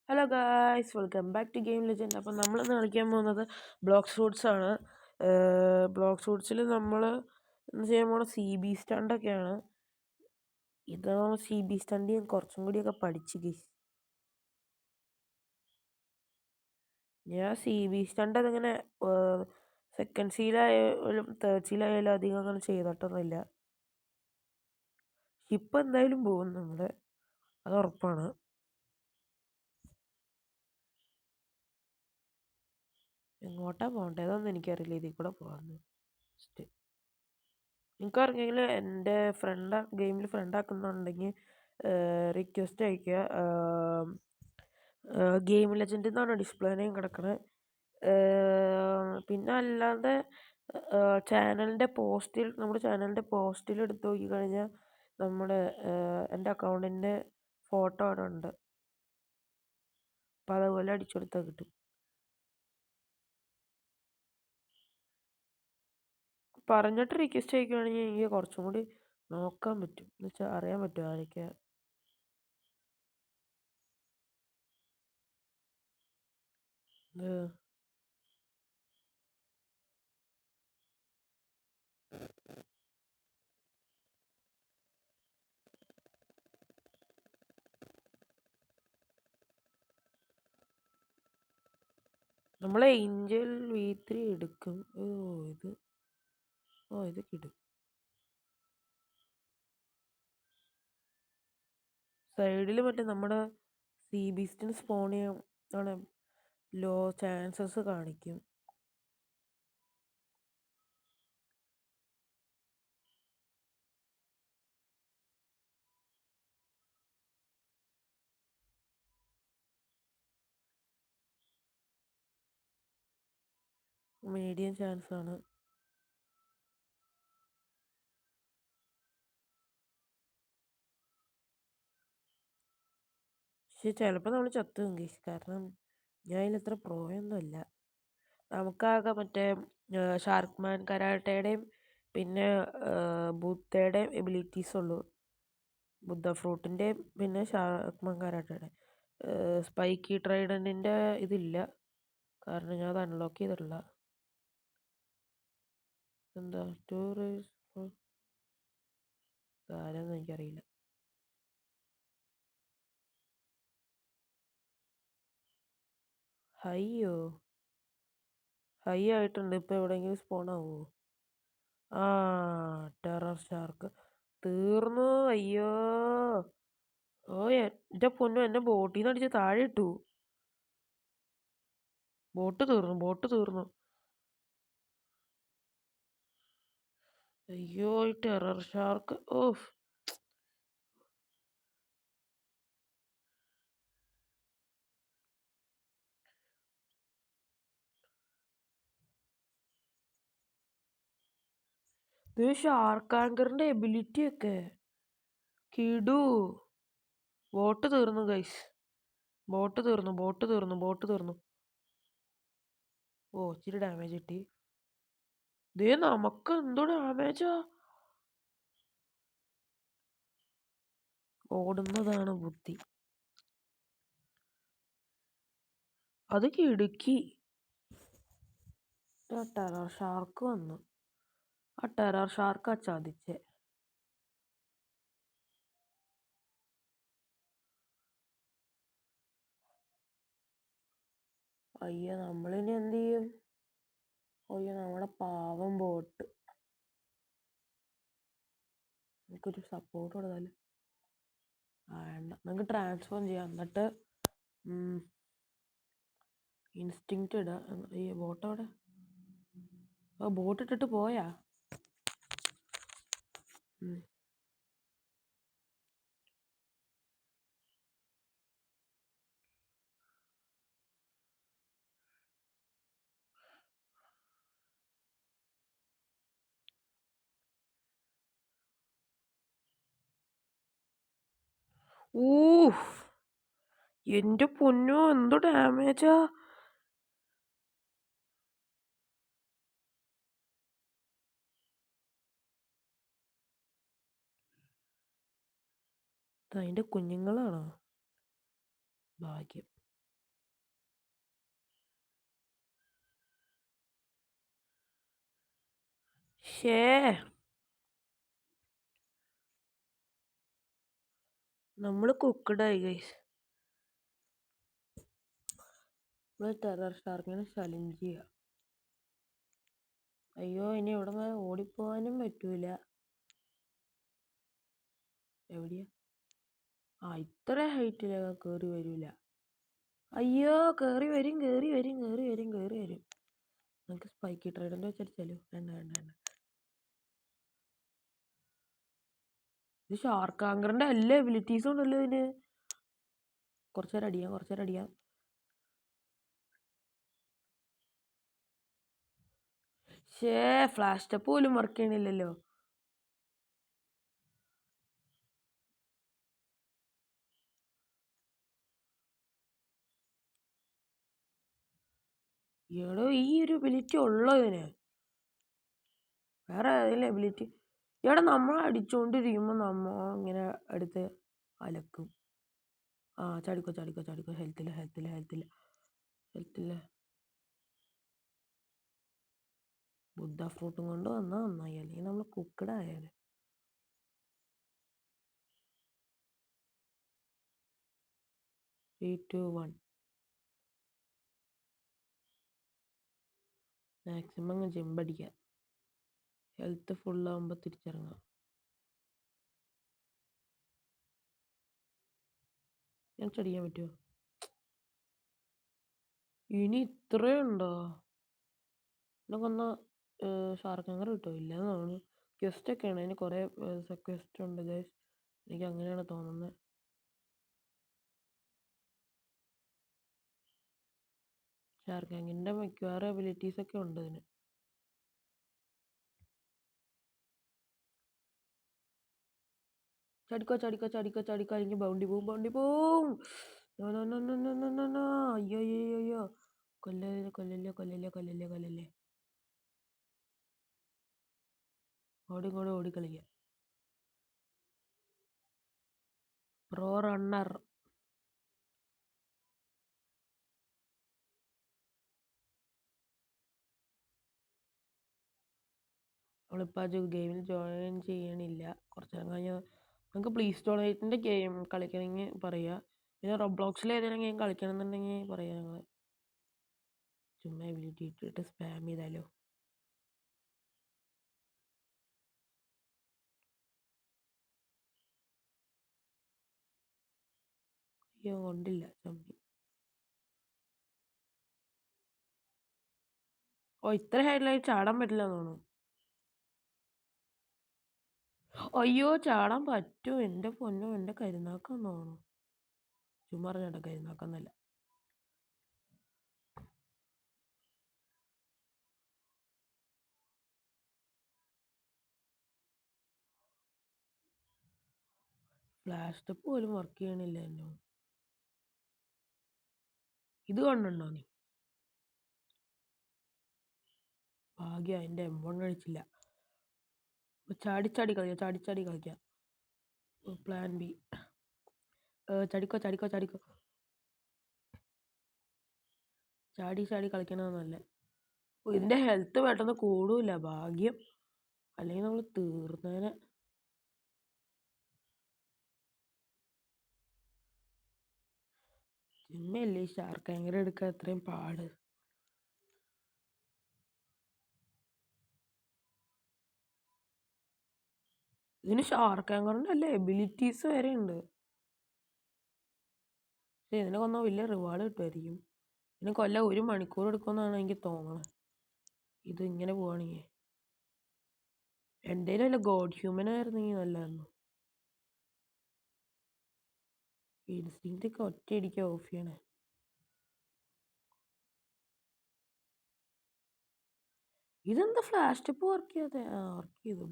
Hello guys, welcome back to Game Legend. അപ്പം നമ്മളിന്ന് കളിക്കാൻ പോകുന്നത് ബ്ലോക്ക് ഷൂട്ട്സ് ആണ്. ബ്ലോക്ക് ഷൂട്ട്സിൽ നമ്മൾ ഇന്ന് ചെയ്യാൻ പോകുന്ന CB സ്റ്റണ്ടൊക്കെയാണ്. ഇത് CB സ്റ്റണ്ട് ഞാൻ കുറച്ചും കൂടിയൊക്കെ പഠിച്ച് ഗൈസ്. ഞാൻ CB സ്റ്റണ്ട് അതിങ്ങനെ സെക്കൻഡ് സീലായാലും തേർഡ് സീലായാലും അധികം അങ്ങനെ ചെയ്തിട്ടൊന്നുമില്ല. ഇപ്പം എന്തായാലും പോകും നമ്മൾ, അത് ഉറപ്പാണ്. എങ്ങോട്ടാ പോകേണ്ടതെന്ന് എനിക്കറിയില്ല. ഇതിൽ കൂടെ പോകാമെന്ന് ജസ്റ്റ് നിങ്ങൾക്കറിയെങ്കിൽ എൻ്റെ ഗെയിമിൽ ഫ്രണ്ടാക്കുന്നുണ്ടെങ്കിൽ റിക്വസ്റ്റ് അയയ്ക്കുക. ഗെയിം ലെജൻഡ് എന്നാണ് ഡിസ്പ്ലേ നെയിം കിടക്കണത്. പിന്നെ അല്ലാതെ നമ്മുടെ ചാനലിൻ്റെ പോസ്റ്റിൽ എടുത്ത് നോക്കിക്കഴിഞ്ഞാൽ എൻ്റെ അക്കൗണ്ടിൻ്റെ ഫോട്ടോ അവിടെ ഉണ്ട്. അപ്പോൾ അതുപോലെ അടിച്ചു കൊടുത്താൽ കിട്ടും. പറഞ്ഞിട്ട് റിക്വസ്റ്റ് അയക്കുകയാണെങ്കിൽ എനിക്ക് കുറച്ചും കൂടി നോക്കാൻ പറ്റും, എന്ന് വെച്ചാൽ അറിയാൻ പറ്റും ആരൊക്കെ. നമ്മൾ ഏഞ്ചൽ V3 എടുക്കും. ഇത് കിട്ടും. സൈഡിൽ മറ്റേ നമ്മുടെ CB സ്റ്റണ്ട് സ്പോൺ ചെയ്യാൻ ആണ് ലോ ചാൻസസ് കാണിക്കും. മീഡിയം ചാൻസ് ആണ്. പക്ഷെ ചിലപ്പോൾ നമ്മൾ ചത്തും ഗൈസ്, കാരണം ഞാൻ അതിലത്ര പ്രോയൊന്നുമല്ല. നമുക്കാകെ മറ്റേ ഷാർക്ക്മാൻ കരാട്ടയുടെയും പിന്നെ ബുദ്ധയുടെയും എബിലിറ്റീസ് ഉള്ളൂ. ബുദ്ധ ഫ്രൂട്ടിൻ്റെയും പിന്നെ ഷാർക്ക്മാൻ കരാട്ടയുടെ. സ്പൈക്കി ട്രൈഡൻറ്റിൻ്റെ ഇതില്ല, കാരണം ഞാൻ അത് അൺലോക്ക് ചെയ്തിട്ടില്ല. എന്താ ആരെന്ന് എനിക്കറിയില്ല. ഹൈ ആയിട്ടുണ്ട്. ഇപ്പം എവിടെയെങ്കിലും സ്പോൺ ആവുമോ? ടെറർ ഷാർക്ക് തീർന്നു. അയ്യോ, എൻ്റെ പൊന്നു, എൻ്റെ ബോട്ടിൽ നിന്ന് അടിച്ച് താഴെ ഇട്ടു. ബോട്ട് തീർന്നു. അയ്യോ, ഈ ടെറർ ഷാർക്ക്. ഓഫ്, ഇത് ഷാർക്ക് ആങ്കറിൻ്റെ എബിലിറ്റി ഒക്കെ കിടു. ബോട്ട് തീർന്നു ഗൈസ്, ബോട്ട് തീർന്നു. ഓ, ഇച്ചിരി ഡാമേജ് കിട്ടി. നമുക്ക് എന്തോ ഡാമേജാ. ഓടുന്നതാണ് ബുദ്ധി. അത് കിടുക്കി. ടെറർ ഷാർക്ക് വന്നു. ആ ടെറർ ഷാർക്കാ ചതിച്ചേ. അയ്യോ, നമ്മളിനി എന്ത് ചെയ്യും? അയ്യോ, നമ്മുടെ പാവം ബോട്ട്. നമുക്കൊരു സപ്പോർട്ട് കൊടുത്താൽ വേണ്ട. നമുക്ക് ട്രാൻസ്ഫോം ചെയ്യാം, എന്നിട്ട് ഇൻസ്റ്റിങ്ക്റ്റ് ഇടാം. ഈ ബോട്ട് അവിടെ, ബോട്ട് ഇട്ടിട്ട് പോയാ. എൻ്റെ പൊന്നോ, എന്തോ ഡാമേജാ. അതിൻ്റെ കുഞ്ഞുങ്ങളാണോ? ഭാഗ്യം. ഷേ നമ്മൾ കുക്കഡായി ഗൈസ്. നമ്മൾ ടെറർ ഷാർക്കിനെ ചലഞ്ച് ചെയ്യുക. അയ്യോ, ഇനി ഇവിടെ നിന്ന് ഓടിപ്പോവാനും പറ്റൂല. എവിടെയാ? ഇത്ര ഹൈറ്റിൽ കയറി വരൂല. അയ്യോ, കയറി വരും. നമുക്ക് സ്പൈക്കി ട്രൈഡന്റ് വെച്ചടിച്ചാലോ? വേണ്ട. ഇത് ഷാർക്ക് ആങ്കറിന്റെ എല്ലാ എബിലിറ്റീസും ഉണ്ടല്ലോ ഇതിന്. കുറച്ചേരം അടിയാം. ഫ്ലാഷ് സ്റ്റെപ്പ് പോലും വർക്ക് ചെയ്യണില്ലല്ലോ. എടോ, ഈ ഒരു എബിലിറ്റി ഉള്ളോ ഇതിന്? വേറെ ഏതെങ്കിലും എബിലിറ്റി? നമ്മൾ അടിച്ചോണ്ടിരിക്കുമ്പോ നമ്മ ഇങ്ങനെ അടുത്ത് അലക്കും. ചാടിക്കോ. ഹെൽത്തില്ല. ബുദ്ധ ഫ്രൂട്ടും കൊണ്ട് വന്നാൽ നന്നായി, അല്ലെങ്കിൽ നമ്മൾ കുക്കഡ് ആയാലേ. 3, 2, 1. മാക്സിമം ജമ്പടിക്കുക. ഹെൽത്ത് ഫുള്ളാകുമ്പോൾ തിരിച്ചിറങ്ങാം. ഞാൻ ചടിക്കാൻ പറ്റുമോ? ഇനി ഇത്രയുണ്ടോ? എന്നൊക്കൊന്ന് ഷാർക്ക് ആങ്കർ കിട്ടുമോ? ഇല്ലെന്ന് തോന്നുന്നു. ക്വസ്റ്റൊക്കെയാണ്, അതിന് കുറേ ക്വസ്റ്റ് ഉണ്ട് ഗൈസ്. എനിക്ക് അങ്ങനെയാണ് തോന്നുന്നത്. ഷാർക്ക് ആങ്കിൻ്റെ മിക്കവാറും എബിലിറ്റീസൊക്കെ ഉണ്ട് ഇതിന്. ചാടിക്കോ. എനിക്ക് ബൗണ്ടി പോവും. അയ്യോ. കൊല്ലല്ലേ. ഓടിക്കളിക്കുക. Pro runner. നമ്മളിപ്പോൾ ഗെയിമിൽ ജോയിൻ ചെയ്യണില്ല. കുറച്ച് നേരം കഴിഞ്ഞാൽ നമുക്ക് പ്ലേ സ്റ്റോറേറ്റിൻ്റെ ഗെയിം കളിക്കണമെങ്കിൽ പറയുക. പിന്നെ റോബ്ലോക്സിൽ ഏതെങ്കിലും ഗെയിം കളിക്കണമെന്നുണ്ടെങ്കിൽ പറയാം. ഞങ്ങൾ ചുമ്മാ എബിലിറ്റി ഇട്ടിട്ട് സ്പാം ചെയ്താലോ? അയ്യോ, കൊണ്ടില്ല ചമ്മി. ഇത്ര ഹൈറ്റിലായി ചാടാൻ പറ്റില്ല തോന്നുന്നു. അയ്യോ, ചാടാൻ പറ്റുമോ? എൻ്റെ പൊന്നോ, എൻ്റെ കരുനാക്കാന്ന് തോന്നുന്നു. ചുമ്മാ പറഞ്ഞാട്ടോ, കരുനാക്കെന്നല്ല. ഫ്ലാഷ് സ്റ്റെപ്പ് പോലും വർക്ക് ചെയ്യണില്ല എന്നോ. ഇത് കണ്ടുണ്ടോ നീ? ഭാഗ്യം എൻ്റെ M1 കഴിച്ചില്ല. ചാടി കളിക്കാം. Plan B. ചാടിക്കോ. ചാടി കളിക്കണതാണ് നല്ലത്. ഇതിൻ്റെ ഹെൽത്ത് പെട്ടെന്ന് കൂടില്ല. ഭാഗ്യം, അല്ലെങ്കിൽ നമ്മൾ തീർന്നേനെ. ചുമ്മല്ലേ ഷാർക്ക് ആങ്കർ എടുക്കാൻ അത്രയും പാട്. ഇതിന് ഷാർക്ക് ആങ്കറിൻ്റെ അല്ലേ എബിലിറ്റീസ് വരെ ഉണ്ട്. പക്ഷെ ഇതിനെ കൊന്നാൽ വലിയ റിവാർഡ് കിട്ടുമായിരിക്കും. ഇതിനെ കൊല്ലാൻ 1 മണിക്കൂർ എടുക്കുമെന്നാണ് എനിക്ക് തോന്നുന്നത്. ഇത് ഇങ്ങനെ പോവുകയാണെങ്കിൽ എന്തേലും അല്ല ഗോഡ് ഹ്യൂമൻ ആയിരുന്നെങ്കിൽ നല്ലതായിരുന്നു. ഇൻസ്റ്റിങ്ക്റ്റൊക്കെ ഒറ്റയടിക്ക് ഓഫ് ചെയ്യണേ. ഇതെന്താ ഫ്ലാഷ് സ്റ്റെപ്പ് വർക്ക് ചെയ്യാതെ? വർക്ക് ചെയ്തു.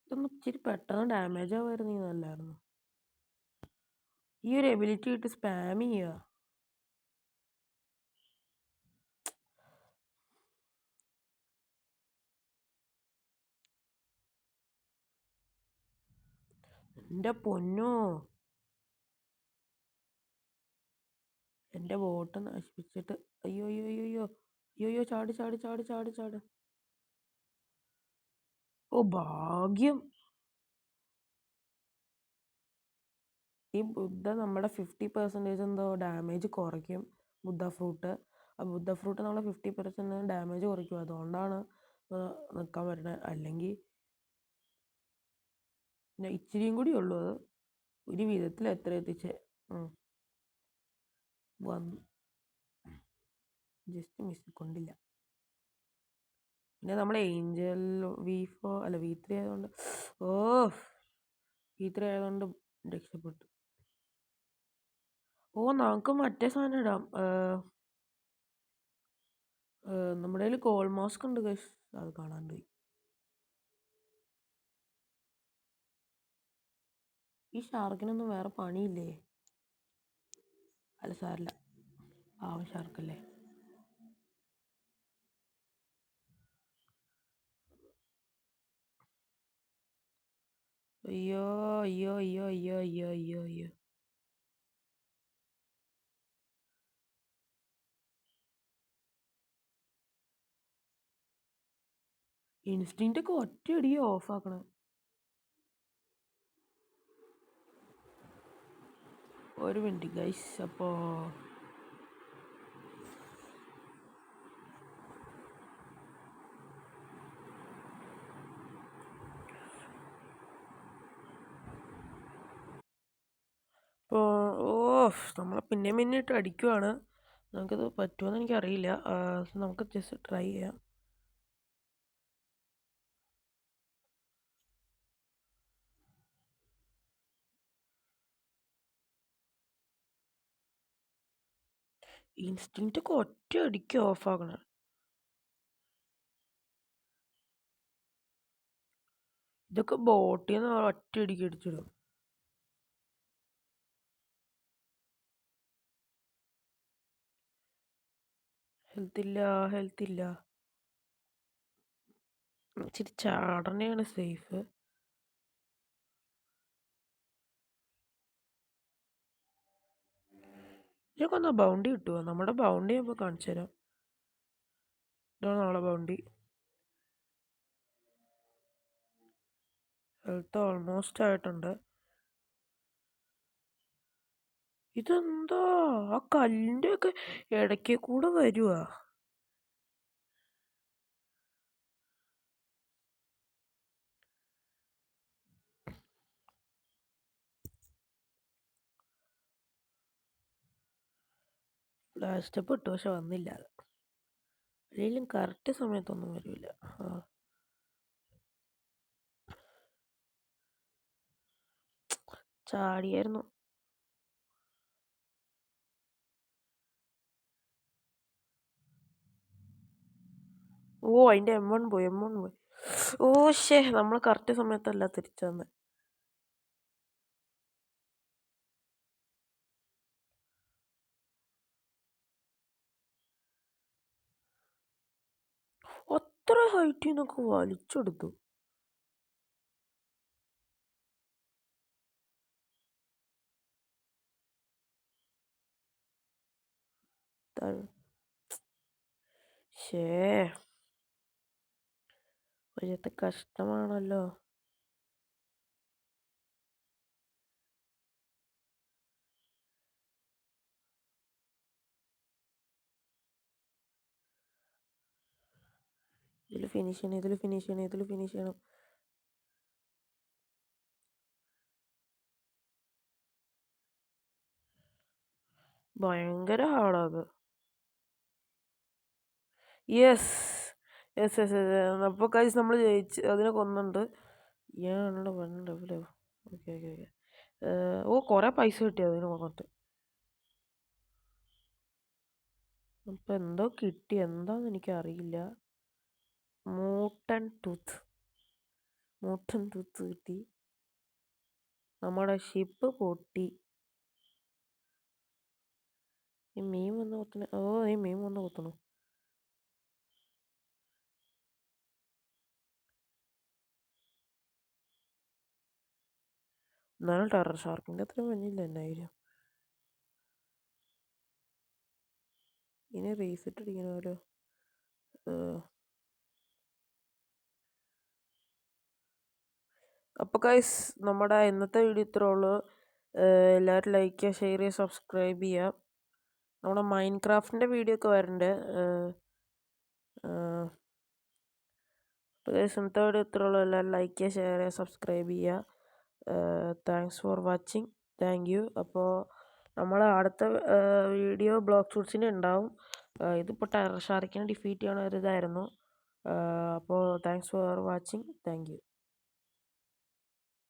ഇതൊന്നും ഇച്ചിരി പെട്ടെന്ന് ഡാമേജ് ആവുമായിരുന്നെങ്കിൽ നല്ലതായിരുന്നു. ഈ ഒരു എബിലിറ്റി ഇട്ട് സ്പാം ചെയ്യുക. എൻ്റെ പൊന്നോ, എൻ്റെ ബോട്ട് നശിപ്പിച്ചിട്ട് അയ്യോ അയ്യോ അയ്യോ അയ്യോ അയ്യോ അയ്യോ ചാട് ചാട് ചാട് ചാട് ചാട്. ഓ ഭാഗ്യം. ഈ ബുദ്ധ നമ്മുടെ 50% എന്തോ ഡാമേജ് കുറയ്ക്കും ബുദ്ധ ഫ്രൂട്ട്. ആ ബുദ്ധ ഫ്രൂട്ട് നമ്മളെ 50% ഡാമേജ് കുറയ്ക്കും. അതുകൊണ്ടാണ് നിൽക്കാൻ പറ്റണത്. അല്ലെങ്കിൽ പിന്നെ ഇച്ചിരിയും കൂടി ഉള്ളൂ. അത് ഒരു വിധത്തിൽ എത്ര എത്തിച്ച് വന്നു, ജസ്റ്റ് മിസ് കൊണ്ടില്ല. പിന്നെ നമ്മൾ ഏഞ്ചൽ V4 അല്ല V3 ആയതുകൊണ്ട് V3 ആയതുകൊണ്ട് രക്ഷപ്പെട്ടു. നമുക്ക് മറ്റേ സാധനം ഇടാം. നമ്മുടെ കയ്യിൽ കോൾ മാസ്ക് ഉണ്ട് ഗൈസ്, അത് കാണാണ്ട് പോയി. ഈ ഷാർക്കിനൊന്നും വേറെ പണിയില്ലേ? അല്ല സാരില്ല, പാവം ഷാർക്കല്ലേ. അയ്യോ അയ്യോ അയ്യോ അയ്യോ അയ്യോ അയ്യോ അയ്യോ. ഇൻസ്റ്റിൻ്റ് ഒക്കെ ഒറ്റയടിയോ ഓഫാക്കണം. ഒരു മിനിറ്റ് ഗൈസ്. അപ്പോൾ നമ്മളെ പിന്നെ ഇട്ട് അടിക്കുവാണ്. നമുക്കിത് പറ്റുമോയെന്ന് എനിക്കറിയില്ല. നമുക്ക് ജസ്റ്റ് ട്രൈ ചെയ്യാം. ഇൻസ്റ്റിൻ്റ് ഒക്കെ ഒറ്റയടിക്ക് ഓഫാക്കണം. ഇതൊക്കെ ബോട്ടിൽ നിന്ന് ഒറ്റയടിക്ക് അടിച്ചിടും. ഹെൽത്ത് ഇല്ല. ഇച്ചിരി ചാടനെയാണ് സേഫ്. ഇതൊക്കെ ഒന്ന് ബൗണ്ടി കിട്ടുമോ? നമ്മുടെ ബൗണ്ടി അപ്പോൾ കാണിച്ചു തരാം. ഇതാണ് നമ്മളെ ബൗണ്ടി. ഹെൽത്ത് ഓൾമോസ്റ്റ് ആയിട്ടുണ്ട്. ഇതെന്താ ആ കല്ലിൻ്റെ ഒക്കെ ഇടയ്ക്ക് കൂടെ വരുവാ. ഫ്ലാഷ് സ്റ്റെപ്പ് ഇട്ടു, പക്ഷെ വന്നില്ല. അല്ലെങ്കിലും കറക്റ്റ് സമയത്തൊന്നും വരില്ല. ചാടിയായിരുന്നു. അതിൻ്റെ M1 പോയി. നമ്മൾ കറക്റ്റ് സമയത്തല്ല തിരിച്ചു വന്നത്. അത്ര ഹൈറ്റിൽ നിന്നൊക്കെ വലിച്ചെടുത്തു. ഒരത്തെ കഷ്ടമാണല്ലോ. ഇതിൽ ഫിനിഷ് ചെയ്യണം. ഭയങ്കര ഹാർഡാത്. യെസ്. അപ്പോൾ കഴിച്ച് നമ്മൾ ജയിച്ച് അതിനെ കൊന്നുണ്ട്. കുറേ പൈസ കിട്ടി അതിന് കൊന്നിട്ട്. അപ്പം എന്തോ കിട്ടി, എന്താന്ന് എനിക്കറിയില്ല. മൂട്ടൻ ടൂത്ത് കിട്ടി. നമ്മുടെ ഷിപ്പ് പൊട്ടി. ഈ മീൻ വന്ന് കൊത്തണ. ഈ മീൻ വന്ന് കൊത്തണു. എന്നാലും ടെറർ ഷാർക്കിൻ്റെ അത്രയും വന്നില്ല. 1000. ഇനി റീസെറ്റ് അടിക്കണ ഒരു അപ്പോൾ ഗൈസ് നമ്മുടെ ഇന്നത്തെ വീഡിയോ ഇത്രേ ഉള്ളൂ. എല്ലാവരും ലൈക്ക് ചെയ്യുക, ഷെയർ ചെയ്യുക, സബ്സ്ക്രൈബ് ചെയ്യുക. നമ്മുടെ മൈൻക്രാഫ്റ്റിൻ്റെ വീഡിയോ ഒക്കെ വരുന്നുണ്ട്. അപ്പോൾ ഗൈസ് ഇന്നത്തെ വീഡിയോ ഇത്രേ ഉള്ളൂ. എല്ലാവരും ലൈക്ക് ചെയ്യുക, ഷെയർ ചെയ്യുക, സബ്സ്ക്രൈബ് ചെയ്യുക. Thanks for watching. Thank you. അപ്പോൾ നമ്മൾ അടുത്ത വീഡിയോ ബ്ലോക്ക് ഷൂട്ട്സിന് ഉണ്ടാവും. ഇതിപ്പോൾ ടെറർ ഷാർക്കിനെ ഡിഫീറ്റ് ചെയ്യണ ഒരു ഇതായിരുന്നു. അപ്പോൾ thanks for watching. Thank you.